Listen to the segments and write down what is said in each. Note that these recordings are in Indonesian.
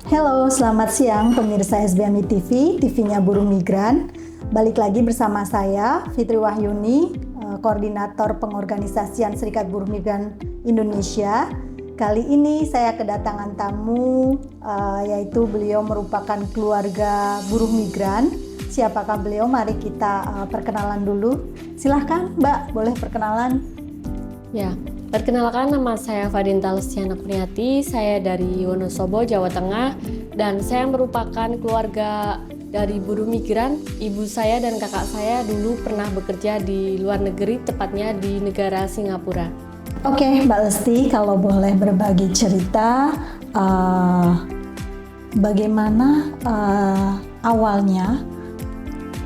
Halo, selamat siang pemirsa SBMI TV, TV-nya Buruh Migran. Balik lagi bersama saya, Fitri Wahyuni, Koordinator Pengorganisasian Serikat Buruh Migran Indonesia. Kali ini saya kedatangan tamu, yaitu beliau merupakan keluarga buruh migran. Siapakah beliau? Mari kita perkenalan dulu. Silahkan Mbak, boleh perkenalan? Ya, perkenalkan, nama saya Fadinta Lestiana Kurniati, saya dari Wonosobo, Jawa Tengah, dan saya merupakan keluarga dari buruh migran. Ibu saya dan kakak saya dulu pernah bekerja di luar negeri, tepatnya di negara Singapura. Oke, Mbak Lesti, kalau boleh berbagi cerita, bagaimana awalnya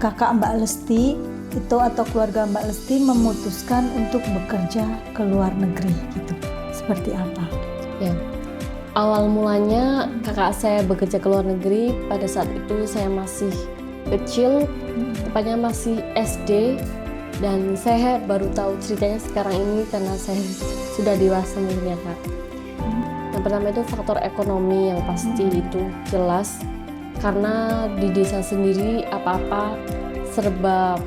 kakak Mbak Lesti itu atau keluarga Mbak Lesti memutuskan untuk bekerja ke luar negeri gitu, seperti apa? Ya, awal mulanya kakak saya bekerja ke luar negeri. Pada saat itu saya masih kecil, tepatnya masih SD, dan saya baru tahu ceritanya sekarang ini karena saya sudah dewasa mungkin ya Kak. Yang pertama itu faktor ekonomi yang pasti itu jelas, karena di desa sendiri apa-apa serba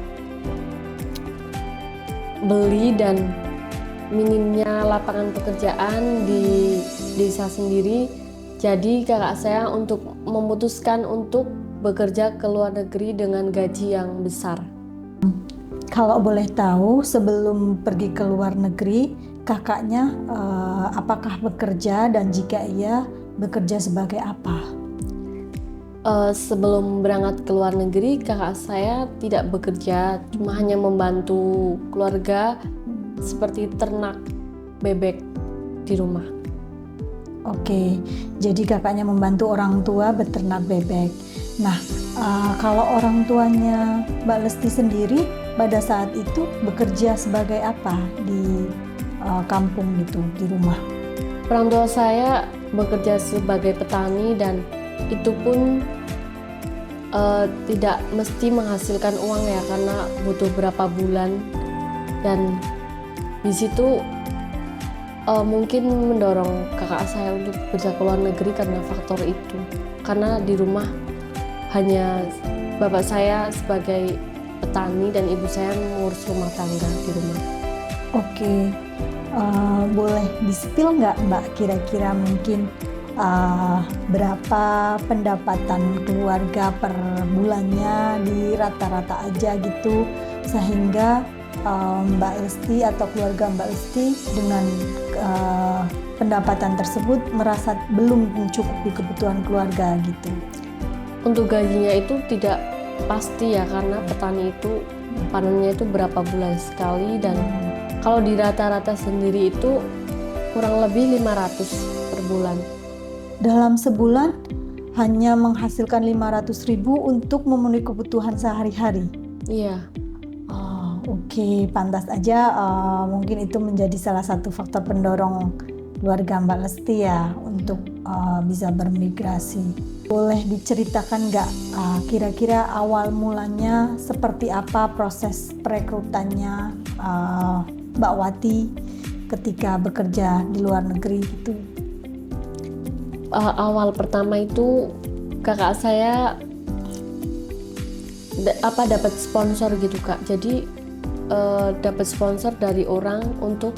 beli dan minimnya lapangan pekerjaan di desa sendiri. Jadi kakak saya memutuskan untuk bekerja ke luar negeri dengan gaji yang besar. Kalau boleh tahu, sebelum pergi ke luar negeri, kakaknya apakah bekerja, dan jika iya, bekerja sebagai apa? Sebelum berangkat ke luar negeri, kakak saya tidak bekerja, cuma hanya membantu keluarga seperti ternak bebek di rumah. Oke, jadi kakaknya membantu orang tua beternak bebek. Nah, kalau orang tuanya Mbak Lesti sendiri pada saat itu bekerja sebagai apa di kampung gitu, di rumah? Orang tua saya bekerja sebagai petani, dan itu pun tidak mesti menghasilkan uang ya, karena butuh berapa bulan, dan di situ mungkin mendorong kakak saya untuk bekerja ke luar negeri karena faktor itu, karena di rumah hanya bapak saya sebagai petani dan ibu saya mengurus rumah tangga di rumah. Oke, boleh di-spill nggak Mbak, kira-kira mungkin berapa pendapatan keluarga per bulannya di rata-rata aja gitu, sehingga Mbak Lesti atau keluarga Mbak Lesti dengan pendapatan tersebut merasa belum mencukupi kebutuhan keluarga gitu. Untuk gajinya itu tidak pasti ya, karena petani itu panennya itu berapa bulan sekali, dan kalau di rata-rata sendiri itu kurang lebih 500 per bulan. Dalam sebulan hanya menghasilkan 500.000 untuk memenuhi kebutuhan sehari-hari. Iya. Oke, pantas aja mungkin itu menjadi salah satu faktor pendorong keluarga Mbak Lesti ya untuk bisa bermigrasi. Boleh diceritakan nggak kira-kira awal mulanya seperti apa proses perekrutannya Mbak Wati ketika bekerja di luar negeri gitu? Awal pertama itu kakak saya dapat sponsor gitu Kak. Jadi dapat sponsor dari orang untuk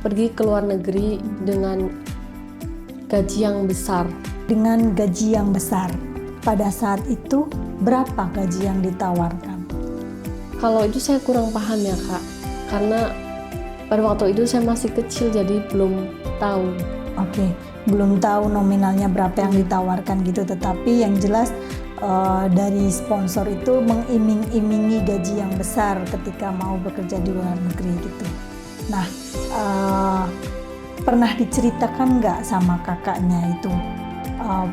pergi ke luar negeri dengan gaji yang besar. Dengan gaji yang besar, pada saat itu berapa gaji yang ditawarkan? Kalau itu saya kurang paham ya Kak, karena pada waktu itu saya masih kecil, jadi belum tahu. Oke, belum tahu nominalnya berapa yang ditawarkan gitu, tetapi yang jelas dari sponsor itu mengiming-imingi gaji yang besar ketika mau bekerja di luar negeri gitu. Nah, pernah diceritakan nggak sama kakaknya itu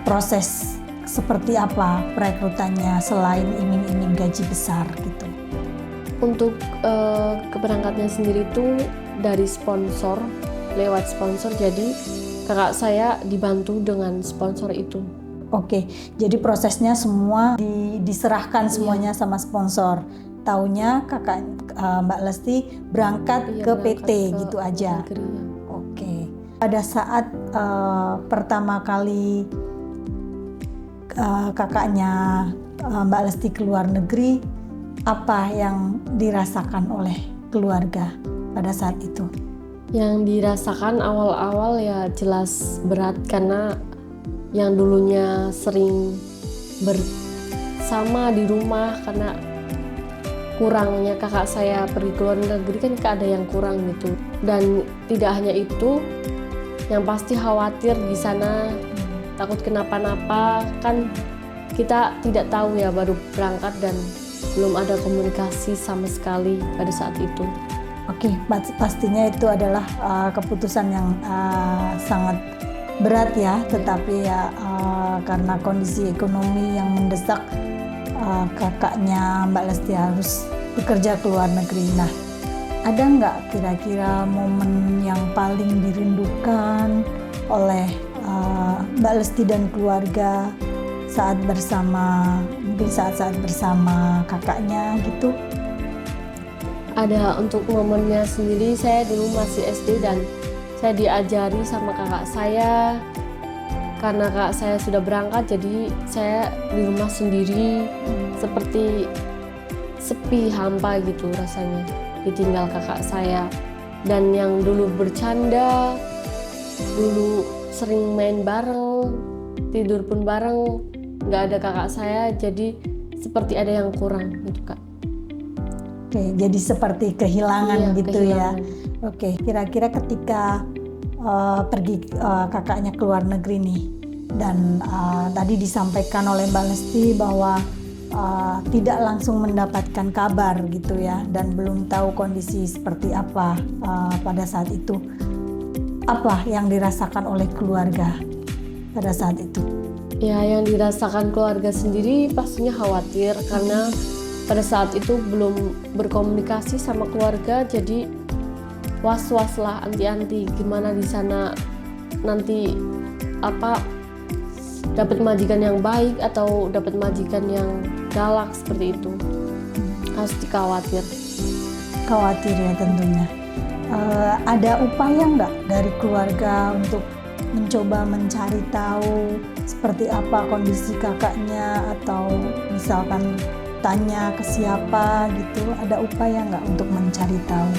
proses seperti apa perekrutannya selain iming-iming gaji besar gitu? Untuk keberangkatnya sendiri itu dari sponsor, lewat sponsor, jadi kakak saya dibantu dengan sponsor itu. Oke, jadi prosesnya semua diserahkan semuanya sama sponsor. taunya kakak Mbak Lesti berangkat Iya, ke berangkat PT ke gitu aja. negeri, ya. Oke. Pada saat pertama kali kakaknya Mbak Lesti keluar negeri, apa yang dirasakan oleh keluarga pada saat itu? Yang dirasakan awal-awal ya jelas berat, karena yang dulunya sering bersama di rumah, karena kurangnya kakak saya pergi ke luar negeri kan ada yang kurang gitu. Dan tidak hanya itu, yang pasti khawatir di sana, takut kenapa-napa, kan kita tidak tahu ya, baru berangkat dan belum ada komunikasi sama sekali pada saat itu. Oke, pastinya itu adalah keputusan yang sangat berat ya, tetapi ya karena kondisi ekonomi yang mendesak, kakaknya Mbak Lesti harus bekerja ke luar negeri. Nah, ada nggak kira-kira momen yang paling dirindukan oleh Mbak Lesti dan keluarga saat bersama, mungkin saat-saat bersama kakaknya gitu? Ada, untuk momennya sendiri, saya dulu masih SD dan saya diajari sama kakak saya. Karena kakak saya sudah berangkat, jadi saya di rumah sendiri, seperti sepi, hampa gitu rasanya, ditinggal kakak saya. Dan yang dulu bercanda, dulu sering main bareng, tidur pun bareng, nggak ada kakak saya, jadi seperti ada yang kurang gitu, Kak. Oke, jadi seperti kehilangan gitu kehilangan. ya. Oke, kira-kira ketika pergi kakaknya ke luar negeri nih, dan tadi disampaikan oleh Mbak Lesti bahwa tidak langsung mendapatkan kabar gitu ya, dan belum tahu kondisi seperti apa pada saat itu. Apa yang dirasakan oleh keluarga pada saat itu? Ya, yang dirasakan keluarga sendiri pastinya khawatir, karena pada saat itu belum berkomunikasi sama keluarga, jadi was-was lah, anti-anti gimana di sana nanti, apa dapat majikan yang baik atau dapat majikan yang galak, seperti itu. Pasti khawatir. Khawatir ya tentunya. Ada upaya nggak dari keluarga untuk mencoba mencari tahu seperti apa kondisi kakaknya, atau misalkan tanya ke siapa gitu? Ada upaya nggak untuk mencari tahu?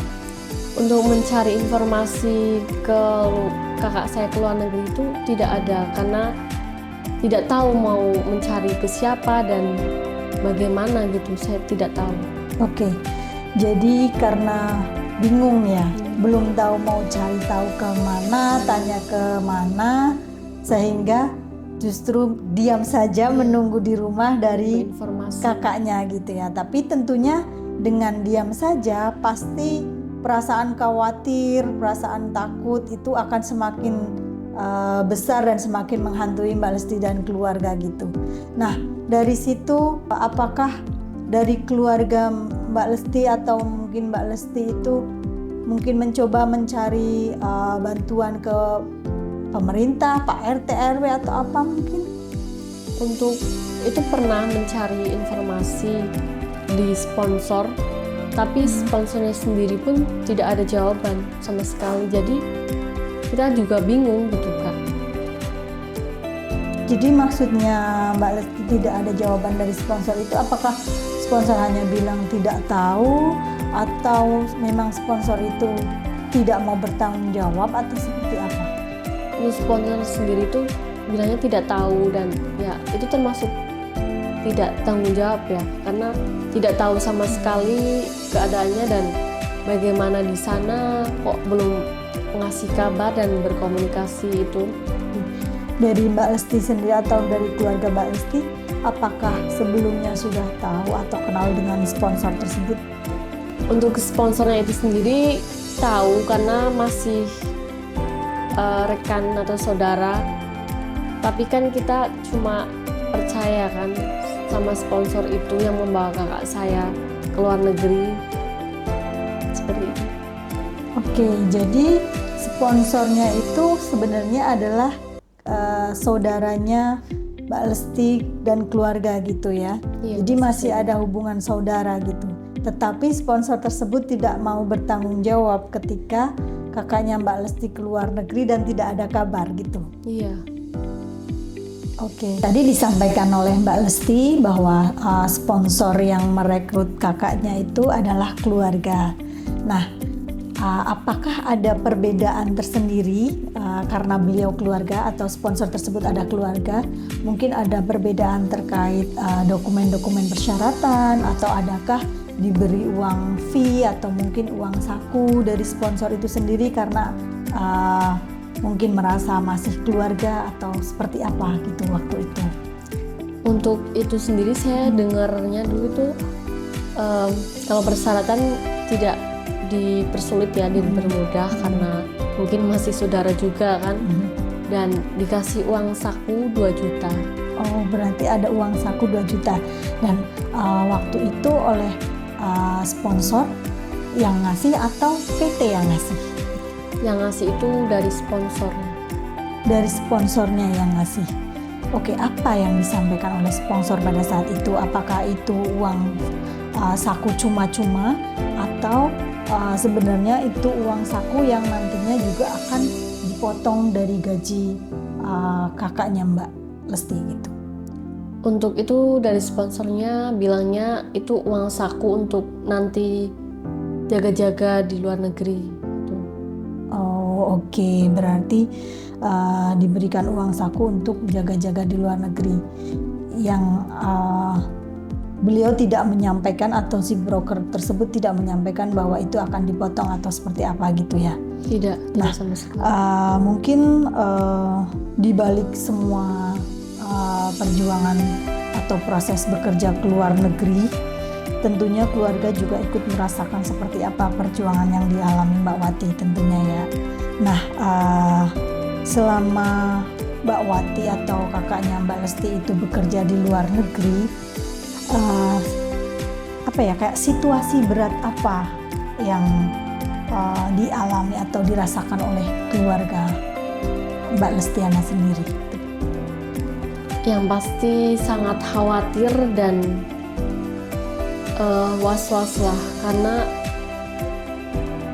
Untuk mencari informasi ke kakak saya ke luar negeri itu tidak ada, karena tidak tahu mau mencari ke siapa dan bagaimana gitu, saya tidak tahu. Oke, jadi karena bingung ya, belum tahu mau cari tahu ke mana, tanya ke mana, sehingga justru diam saja menunggu di rumah dari Informasi. kakaknya gitu ya. Tapi tentunya dengan diam saja pasti perasaan khawatir, perasaan takut itu akan semakin besar dan semakin menghantui Mbak Lesti dan keluarga gitu. Nah, dari situ apakah dari keluarga Mbak Lesti atau mungkin Mbak Lesti itu mungkin mencoba mencari bantuan ke pemerintah, Pak RT, RW atau apa mungkin? Untuk itu pernah mencari informasi di sponsor, tapi sponsornya sendiri pun tidak ada jawaban sama sekali. Jadi kita juga bingung gitu, Kak. Jadi maksudnya Mbak Lesti tidak ada jawaban dari sponsor itu, apakah sponsor hanya bilang tidak tahu, atau memang sponsor itu tidak mau bertanggung jawab, atau seperti apa? Untuk sponsor sendiri tuh bilangnya tidak tahu, dan ya itu termasuk tidak tanggung jawab ya, karena tidak tahu sama sekali keadaannya dan bagaimana di sana, kok belum ngasih kabar dan berkomunikasi itu. Dari Mbak Lesti sendiri atau dari keluarga Mbak Lesti, apakah sebelumnya sudah tahu atau kenal dengan sponsor tersebut? Untuk sponsornya itu sendiri tahu, karena masih rekan atau saudara, tapi kan kita cuma percaya kan sama sponsor itu yang membawa kakak saya ke luar negeri, seperti itu. Oke, jadi sponsornya itu sebenarnya adalah saudaranya Mbak Lesti dan keluarga gitu ya. Iya, Jadi masih ada hubungan saudara gitu. Tetapi sponsor tersebut tidak mau bertanggung jawab ketika kakaknya Mbak Lesti keluar negeri dan tidak ada kabar gitu. Iya. Oke. Tadi disampaikan oleh Mbak Lesti bahwa sponsor yang merekrut kakaknya itu adalah keluarga. Nah, apakah ada perbedaan tersendiri karena beliau keluarga atau sponsor tersebut ada keluarga? Mungkin ada perbedaan terkait dokumen-dokumen persyaratan, atau adakah diberi uang fee atau mungkin uang saku dari sponsor itu sendiri karena mungkin merasa masih keluarga, atau seperti apa gitu waktu itu? Untuk itu sendiri saya dengarnya dulu tuh kalau persyaratan tidak dipersulit ya, dipermudah karena mungkin masih saudara juga kan, dan dikasih uang saku 2 juta. Oh, berarti ada uang saku 2 juta. Dan waktu itu oleh sponsor yang ngasih atau PT yang ngasih? Yang ngasih itu dari sponsor. Dari sponsornya yang ngasih. Oke, apa yang disampaikan oleh sponsor pada saat itu? Apakah itu uang saku cuma-cuma, atau sebenarnya itu uang saku yang nantinya juga akan dipotong dari gaji kakaknya Mbak Lesti gitu? Untuk itu dari sponsornya bilangnya itu uang saku untuk nanti jaga-jaga di luar negeri gitu. Oh, oke. Berarti diberikan uang saku untuk jaga-jaga di luar negeri, yang beliau tidak menyampaikan, atau si broker tersebut tidak menyampaikan bahwa itu akan dipotong atau seperti apa gitu ya? Tidak sama sekali. Mungkin di balik semua perjuangan atau proses bekerja ke luar negeri, tentunya keluarga juga ikut merasakan seperti apa perjuangan yang dialami Mbak Wati tentunya ya. Nah, selama Mbak Wati atau kakaknya Mbak Lesti itu bekerja di luar negeri, kayak situasi berat apa yang dialami atau dirasakan oleh keluarga Mbak Lestiana sendiri? Yang pasti sangat khawatir dan was-was lah, karena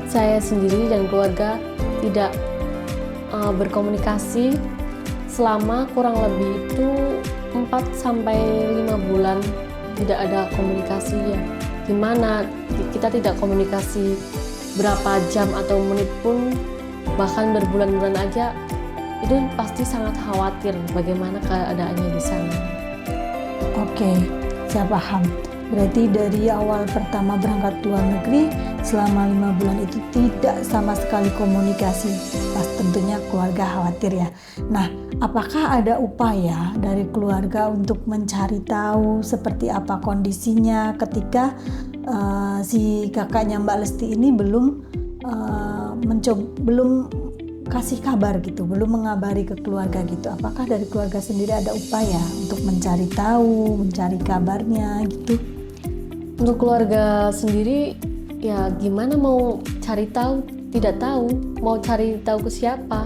saya sendiri dan keluarga tidak berkomunikasi selama kurang lebih itu 4-5 bulan tidak ada komunikasi ya. Gimana kita tidak komunikasi berapa jam atau menit pun, bahkan berbulan-bulan aja, itu pasti sangat khawatir bagaimana keadaannya di sana. Oke, saya paham. Berarti dari awal pertama berangkat ke luar negeri, selama 5 bulan itu tidak sama sekali komunikasi. Pas tentunya keluarga khawatir ya. Nah, apakah ada upaya dari keluarga untuk mencari tahu seperti apa kondisinya ketika si kakaknya Mbak Lesti ini belum kasih kabar gitu, belum mengabari ke keluarga gitu? Apakah dari keluarga sendiri ada upaya untuk mencari tahu, mencari kabarnya gitu? Untuk keluarga sendiri ya gimana mau cari tahu, tidak tahu mau cari tahu ke siapa.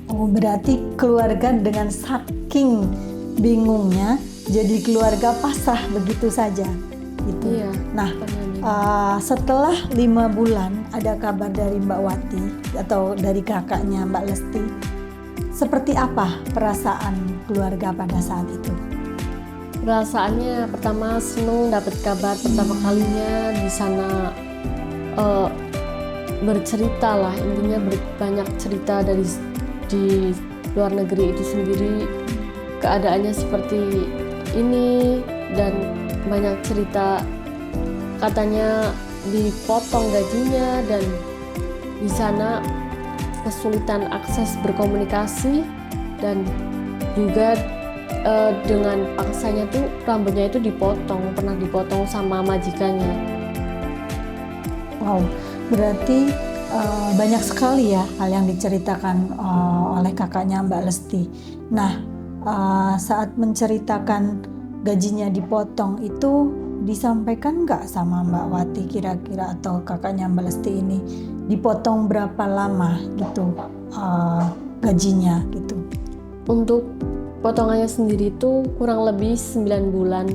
Oh, berarti keluarga dengan saking bingungnya jadi keluarga pasrah begitu saja gitu. Iya. Nah, setelah 5 bulan ada kabar dari Mbak Wati atau dari kakaknya Mbak Lesti, seperti apa perasaan keluarga pada saat itu? Perasaannya pertama senang dapat kabar pertama kalinya di sana, bercerita lah, intinya banyak cerita dari di luar negeri itu sendiri, keadaannya seperti ini, dan banyak cerita katanya dipotong gajinya dan di sana kesulitan akses berkomunikasi, dan juga dengan paksanya tuh rambutnya itu pernah dipotong sama majikannya. Wow, berarti banyak sekali ya hal yang diceritakan oleh kakaknya Mbak Lesti. Nah, saat menceritakan gajinya dipotong itu disampaikan nggak sama Mbak Wati kira-kira, atau kakaknya Mbak Lesti ini dipotong berapa lama gitu gajinya gitu? Untuk potongannya sendiri itu kurang lebih 9 bulan.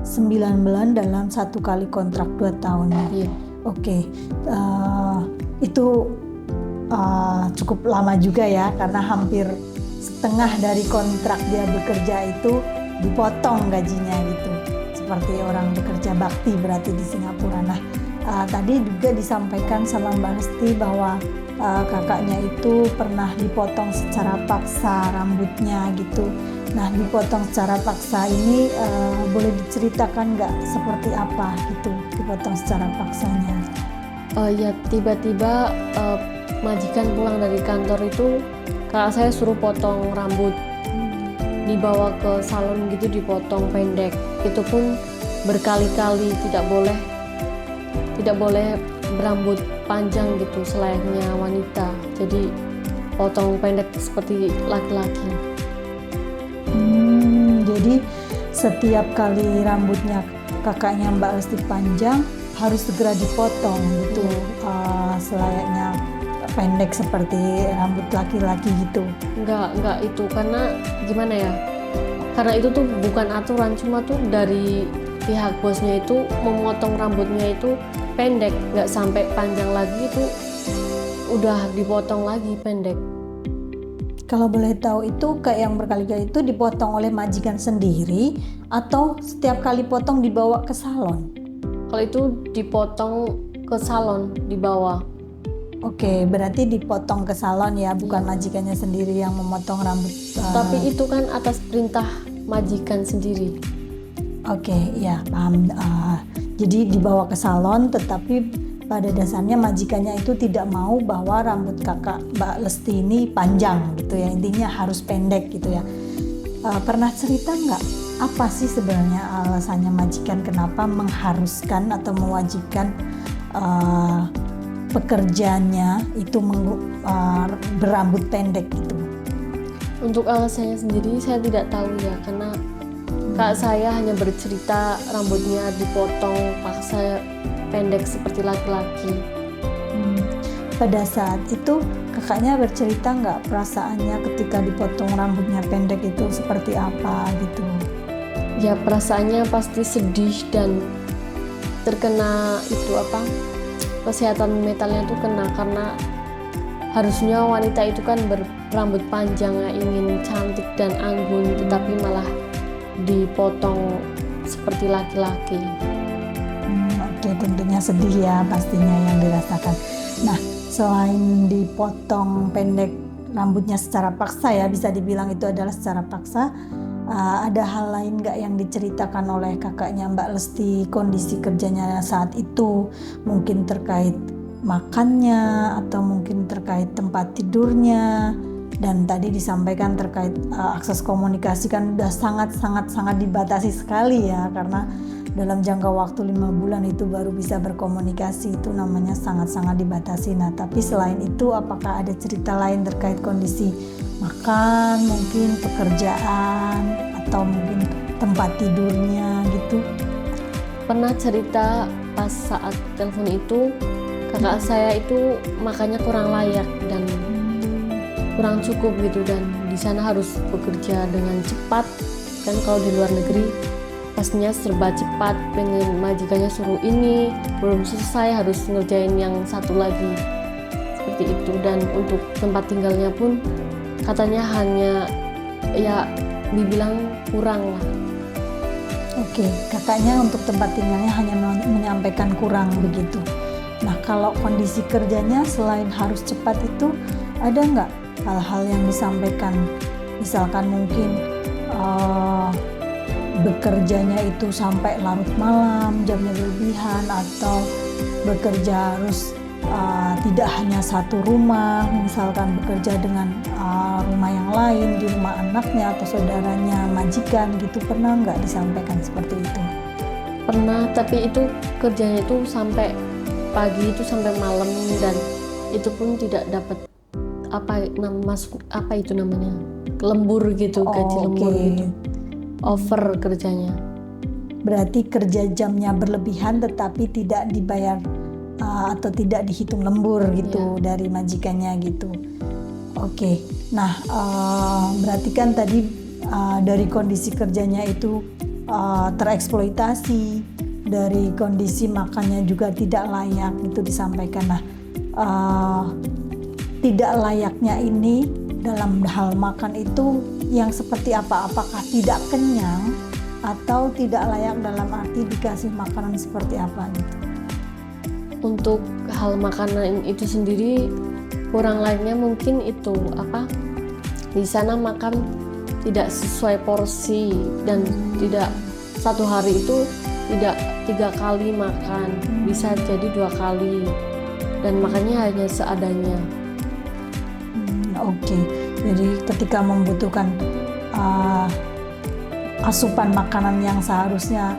9 bulan dalam satu kali kontrak 2 tahun ya. Iya. Oke, itu cukup lama juga ya, karena hampir setengah dari kontrak dia bekerja itu dipotong gajinya gitu. Seperti orang bekerja bakti berarti di Singapura. Nah, tadi juga disampaikan sama Mbak Lesti bahwa kakaknya itu pernah dipotong secara paksa rambutnya gitu. Nah, dipotong secara paksa ini boleh diceritakan nggak seperti apa gitu dipotong secara paksanya? Ya tiba-tiba majikan pulang dari kantor itu kakak saya suruh potong rambut, dibawa ke salon gitu dipotong pendek. Itu pun berkali-kali tidak boleh berambut panjang gitu selayaknya wanita. Jadi potong pendek seperti laki-laki. Jadi setiap kali rambutnya kakaknya Mbak Lesti panjang harus segera dipotong gitu, selayaknya pendek seperti rambut laki-laki gitu. Enggak itu, karena gimana ya? Karena itu tuh bukan aturan, cuma tuh dari pihak bosnya itu memotong rambutnya itu pendek, nggak sampai panjang lagi, itu udah dipotong lagi pendek. Kalau boleh tahu itu kayak yang berkali-kali itu dipotong oleh majikan sendiri atau setiap kali potong dibawa ke salon? Kalau itu dipotong ke salon, dibawa. Oke, berarti dipotong ke salon ya, bukan majikannya sendiri yang memotong rambut. Tapi itu kan atas perintah majikan sendiri. Oke, ya paham. Jadi dibawa ke salon, tetapi pada dasarnya majikannya itu tidak mau bahwa rambut kakak Mbak Lesti ini panjang gitu ya, intinya harus pendek gitu ya. Pernah cerita nggak apa sih sebenarnya alasannya majikan kenapa mengharuskan atau mewajibkan pekerjaannya itu berambut pendek gitu? Untuk alasannya sendiri saya tidak tahu ya, karena kak saya hanya bercerita rambutnya dipotong paksa pendek seperti laki-laki. Pada saat itu kakaknya bercerita nggak perasaannya ketika dipotong rambutnya pendek itu seperti apa gitu? Ya perasaannya pasti sedih dan terkena itu kesehatan mentalnya tuh kena, karena harusnya wanita itu kan berambut panjang, ingin cantik dan anggun, tetapi malah dipotong seperti laki-laki. Oke, tentunya sedih ya pastinya yang dirasakan. Nah, selain dipotong pendek rambutnya secara paksa ya, bisa dibilang itu adalah secara paksa, ada hal lain nggak yang diceritakan oleh kakaknya Mbak Lesti kondisi kerjanya saat itu? Mungkin terkait makannya atau mungkin terkait tempat tidurnya, dan tadi disampaikan terkait akses komunikasi kan udah sangat dibatasi sekali ya, karena dalam jangka waktu 5 bulan itu baru bisa berkomunikasi, itu namanya sangat dibatasi. Nah, tapi selain itu apakah ada cerita lain terkait kondisi makan, mungkin pekerjaan, atau mungkin tempat tidurnya gitu? Pernah cerita pas saat telepon itu, kakak saya itu makannya kurang layak dan kurang cukup gitu, dan di sana harus bekerja dengan cepat. Kan kalau di luar negeri pastinya serba cepat, pengen majikannya suruh ini, belum selesai harus ngerjain yang satu lagi, seperti itu. Dan untuk tempat tinggalnya pun katanya hanya ya dibilang kurang lah. Oke, kakaknya untuk tempat tinggalnya hanya menyampaikan kurang begitu. Nah, kalau kondisi kerjanya selain harus cepat itu ada nggak hal-hal yang disampaikan? Misalkan mungkin bekerjanya itu sampai larut malam, jamnya berlebihan, atau bekerja harus tidak hanya satu rumah, misalkan bekerja dengan rumah yang lain, di rumah anaknya atau saudaranya, majikan gitu, pernah nggak disampaikan seperti itu? Pernah, tapi itu kerjanya itu sampai pagi itu sampai malam, dan itu pun tidak dapat apa itu namanya, lembur gitu, gaji lembur gitu, over kerjanya. Berarti kerja jamnya berlebihan tetapi tidak dibayar atau tidak dihitung lembur gitu dari majikannya gitu. Oke, nah berarti kan tadi dari kondisi kerjanya itu tereksploitasi, dari kondisi makannya juga tidak layak, itu disampaikan. Nah, tidak layaknya ini dalam hal makan itu yang seperti apa? Apakah tidak kenyang atau tidak layak dalam arti dikasih makanan seperti apa gitu? Untuk hal makanan itu sendiri kurang lainnya mungkin itu di sana makan tidak sesuai porsi dan tidak satu hari itu tidak 3 kali makan, bisa jadi 2 kali dan makannya hanya seadanya. Oke. Jadi ketika membutuhkan asupan makanan yang seharusnya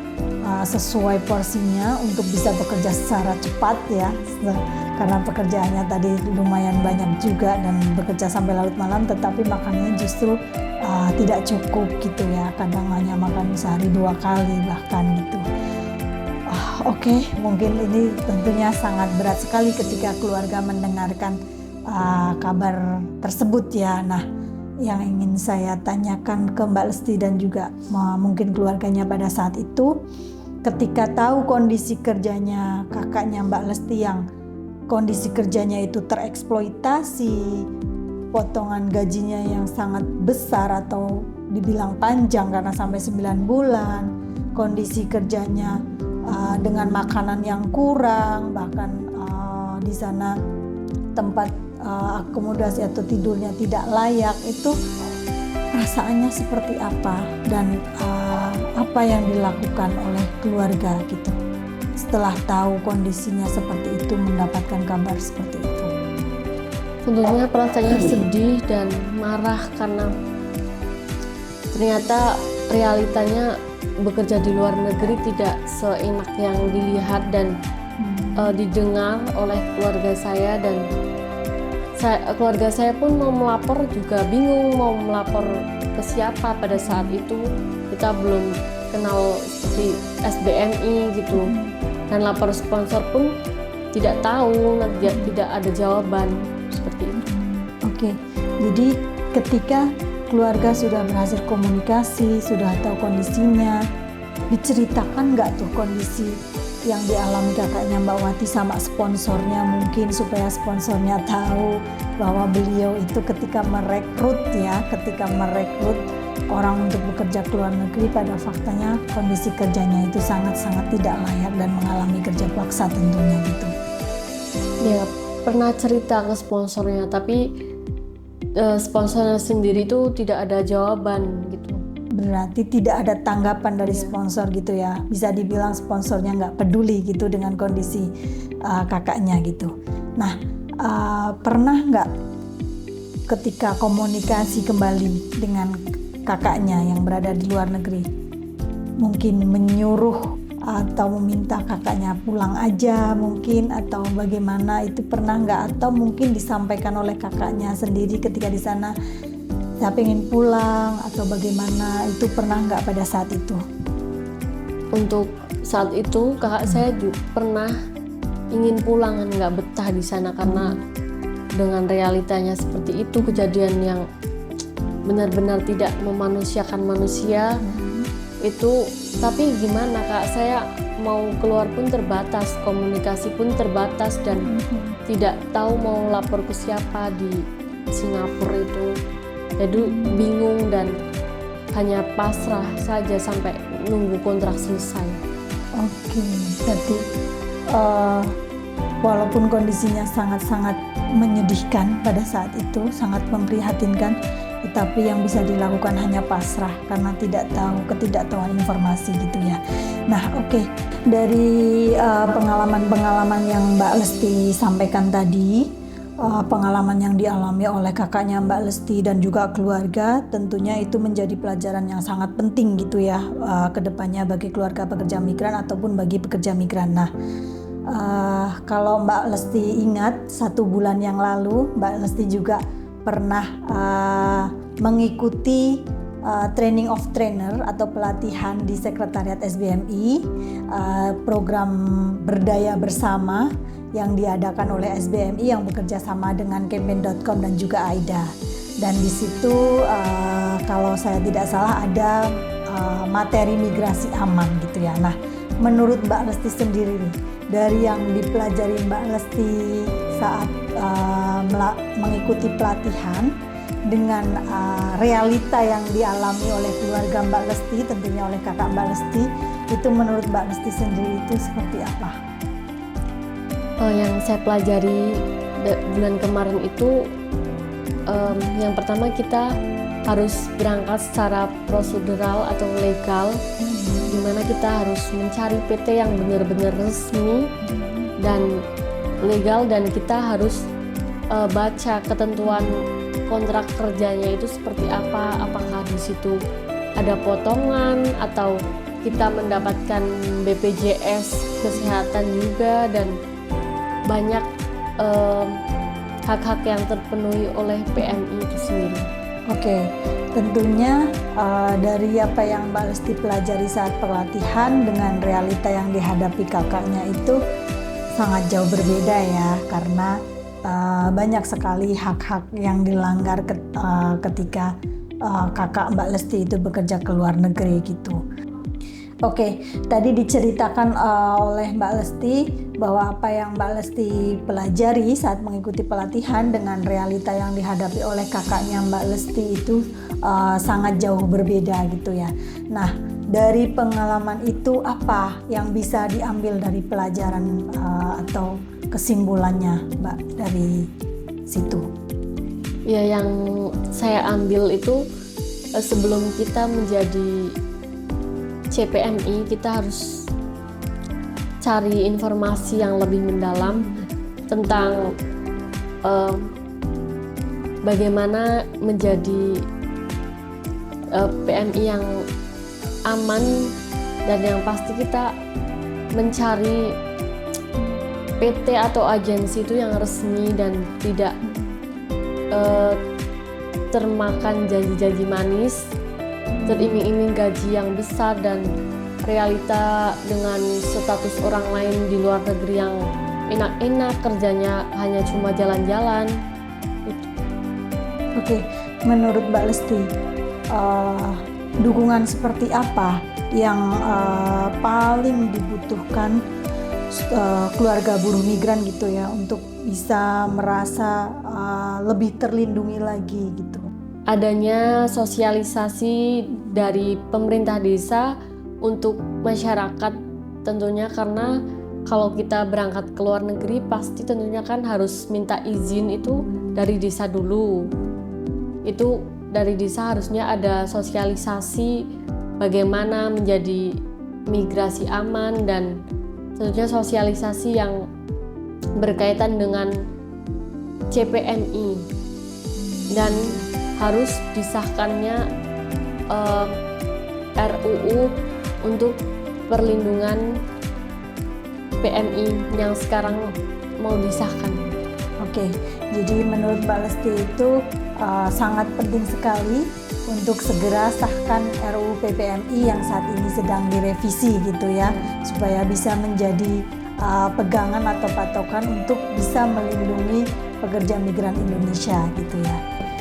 sesuai porsinya untuk bisa bekerja secara cepat ya, karena pekerjaannya tadi lumayan banyak juga dan bekerja sampai larut malam, tetapi makannya justru tidak cukup gitu ya, kadang hanya makan sehari 2 kali bahkan gitu. Oke, mungkin ini tentunya sangat berat sekali ketika keluarga mendengarkan kabar tersebut ya. Nah, yang ingin saya tanyakan ke Mbak Lesti dan juga mungkin keluarganya pada saat itu, ketika tahu kondisi kerjanya kakaknya Mbak Lesti yang kondisi kerjanya itu tereksploitasi, potongan gajinya yang sangat besar atau dibilang panjang karena sampai 9 bulan, kondisi kerjanya dengan makanan yang kurang, bahkan di sana tempat akomodasi atau tidurnya tidak layak, itu perasaannya seperti apa dan apa yang dilakukan oleh keluarga gitu setelah tahu kondisinya seperti itu, mendapatkan kabar seperti itu? Tentunya perasaannya sedih dan marah karena ternyata realitanya bekerja di luar negeri tidak seenak yang dilihat dan didengar oleh keluarga saya, dan keluarga saya pun mau melapor juga bingung mau melapor ke siapa. Pada saat itu kita belum kenal seperti SBMI gitu, dan lapor sponsor pun tidak tahu, tidak ada jawaban seperti itu. Oke, jadi ketika keluarga sudah berhasil komunikasi, sudah tahu kondisinya, diceritakan nggak tuh kondisi yang dialami kakaknya Mbak Wati sama sponsornya, mungkin supaya sponsornya tahu bahwa beliau itu ketika merekrut orang untuk bekerja ke luar negeri, pada faktanya kondisi kerjanya itu sangat-sangat tidak layak dan mengalami kerja paksa tentunya gitu. Ya, pernah cerita ke sponsornya, tapi sponsornya sendiri itu tidak ada jawaban gitu. Berarti tidak ada tanggapan dari sponsor gitu ya, bisa dibilang sponsornya nggak peduli gitu dengan kondisi kakaknya gitu. Nah, pernah nggak ketika komunikasi kembali dengan kakaknya yang berada di luar negeri, mungkin menyuruh atau meminta kakaknya pulang aja mungkin, atau bagaimana, itu pernah nggak? Atau mungkin disampaikan oleh kakaknya sendiri ketika di sana, saya pengen pulang, atau bagaimana, itu pernah nggak pada saat itu? Untuk saat itu kakak saya juga pernah ingin pulang, nggak betah di sana karena dengan realitanya seperti itu, kejadian yang benar-benar tidak memanusiakan manusia itu. Tapi gimana, kak saya mau keluar pun terbatas, komunikasi pun terbatas, dan tidak tahu mau lapor ke siapa di Singapura itu. Jadi bingung dan hanya pasrah saja sampai nunggu kontrak selesai. Oke, berarti walaupun kondisinya sangat-sangat menyedihkan pada saat itu, sangat memprihatinkan, tetapi yang bisa dilakukan hanya pasrah karena tidak tahu, ketidaktahuan informasi gitu ya. Nah, oke. Dari pengalaman-pengalaman yang Mbak Lesti sampaikan tadi, pengalaman yang dialami oleh kakaknya Mbak Lesti dan juga keluarga, tentunya itu menjadi pelajaran yang sangat penting gitu ya ke depannya bagi keluarga pekerja migran ataupun bagi pekerja migran. Nah, kalau Mbak Lesti ingat 1 bulan yang lalu, Mbak Lesti juga pernah mengikuti training of trainer atau pelatihan di Sekretariat SBMI, program Berdaya Bersama yang diadakan oleh SBMI yang bekerja sama dengan Campaign.com dan juga AIDA. Dan di situ kalau saya tidak salah ada materi migrasi aman gitu ya. Nah, menurut Mbak Lesti sendiri nih, dari yang dipelajari Mbak Lesti saat mengikuti pelatihan dengan realita yang dialami oleh keluarga Mbak Lesti, tentunya oleh kakak Mbak Lesti, itu menurut Mbak Lesti sendiri itu seperti apa? Yang saya pelajari bulan kemarin itu, yang pertama kita harus berangkat secara prosedural atau legal, di mana kita harus mencari PT yang benar-benar resmi dan legal, dan kita harus baca ketentuan kontrak kerjanya itu seperti apa, apakah di situ ada potongan atau kita mendapatkan BPJS kesehatan juga, dan banyak hak-hak yang terpenuhi oleh PMI itu sendiri. Oke, tentunya dari apa yang Mbak Lesti pelajari saat pelatihan dengan realita yang dihadapi kakaknya itu sangat jauh berbeda ya, karena banyak sekali hak-hak yang dilanggar ketika kakak Mbak Lesti itu bekerja ke luar negeri gitu. Oke, tadi diceritakan oleh Mbak Lesti bahwa apa yang Mbak Lesti pelajari saat mengikuti pelatihan dengan realita yang dihadapi oleh kakaknya Mbak Lesti itu sangat jauh berbeda gitu ya. Nah, dari pengalaman itu apa yang bisa diambil dari pelajaran atau kesimpulannya Mbak dari situ? Ya, yang saya ambil itu sebelum kita menjadi CPMI, kita harus cari informasi yang lebih mendalam tentang bagaimana menjadi PMI yang aman, dan yang pasti kita mencari PT atau agensi itu yang resmi dan tidak termakan janji-janji manis, teriming-iming gaji yang besar, dan realita dengan status orang lain di luar negeri yang enak-enak kerjanya hanya cuma jalan-jalan. Oke, menurut Mbak Lesti, dukungan seperti apa yang paling dibutuhkan keluarga buruh migran gitu ya, untuk bisa merasa lebih terlindungi lagi gitu? Adanya sosialisasi dari pemerintah desa untuk masyarakat tentunya, karena kalau kita berangkat ke luar negeri pasti tentunya kan harus minta izin itu dari desa dulu. Itu dari desa harusnya ada sosialisasi bagaimana menjadi migrasi aman, dan tentunya sosialisasi yang berkaitan dengan CPMI, dan harus disahkannya RUU untuk perlindungan PMI yang sekarang mau disahkan. Oke, jadi menurut Mbak Lesti itu sangat penting sekali untuk segera sahkan RUU PPMI yang saat ini sedang direvisi gitu ya, supaya bisa menjadi pegangan atau patokan untuk bisa melindungi pekerja migran Indonesia gitu ya.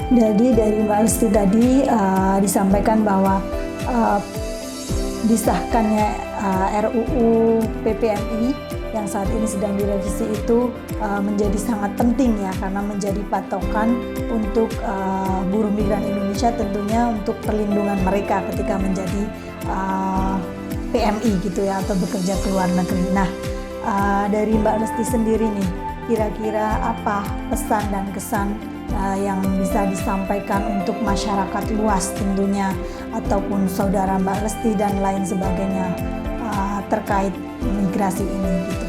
Jadi dari Mbak Lesti tadi disampaikan bahwa disahkannya RUU PPMI yang saat ini sedang direvisi itu menjadi sangat penting ya, karena menjadi patokan untuk buruh migran Indonesia, tentunya untuk perlindungan mereka ketika menjadi PMI gitu ya, atau bekerja ke luar negeri. Nah, dari Mbak Lesti sendiri nih, kira-kira apa pesan dan kesan yang bisa disampaikan untuk masyarakat luas tentunya, ataupun saudara Mbak Lesti dan lain sebagainya terkait migrasi ini gitu?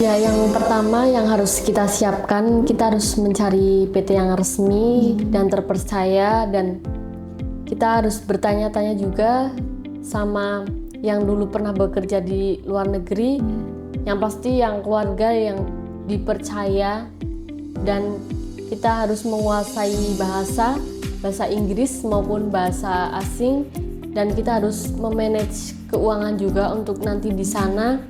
Ya, yang pertama yang harus kita siapkan, kita harus mencari PT yang resmi dan terpercaya, dan kita harus bertanya-tanya juga sama yang dulu pernah bekerja di luar negeri, yang pasti yang keluarga yang dipercaya, dan kita harus menguasai bahasa Inggris maupun bahasa asing, dan kita harus memanage keuangan juga untuk nanti di sana.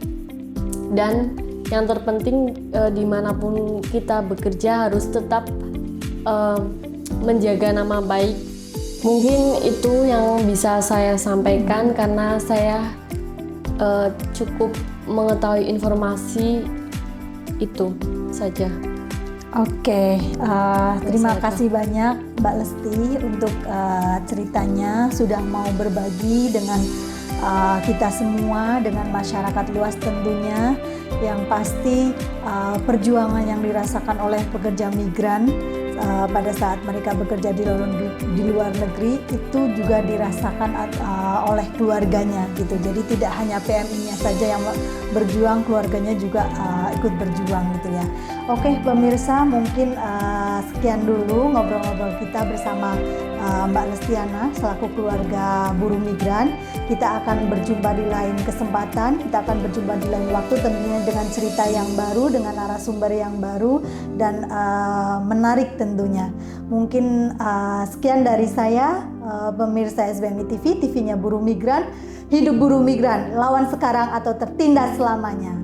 Dan yang terpenting dimanapun kita bekerja harus tetap menjaga nama baik Mungkin itu yang bisa saya sampaikan karena saya cukup mengetahui informasi itu saja. Oke, terima kasih banyak Mbak Lesti untuk ceritanya, sudah mau berbagi dengan kita semua, dengan masyarakat luas tentunya. Yang pasti perjuangan yang dirasakan oleh pekerja migran pada saat mereka bekerja di luar negeri itu juga dirasakan oleh keluarganya gitu. Jadi tidak hanya PMI-nya saja yang berjuang, keluarganya juga ikut berjuang gitu ya. Oke pemirsa, mungkin sekian dulu ngobrol-ngobrol kita bersama Mbak Lestiana selaku keluarga buruh migran. Kita akan berjumpa di lain kesempatan, kita akan berjumpa di lain waktu tentunya dengan cerita yang baru, dengan narasumber yang baru dan menarik tentunya. Mungkin sekian dari saya, pemirsa SBMI TV, TV-nya buruh migran. Hidup buruh migran, lawan sekarang atau tertindas selamanya.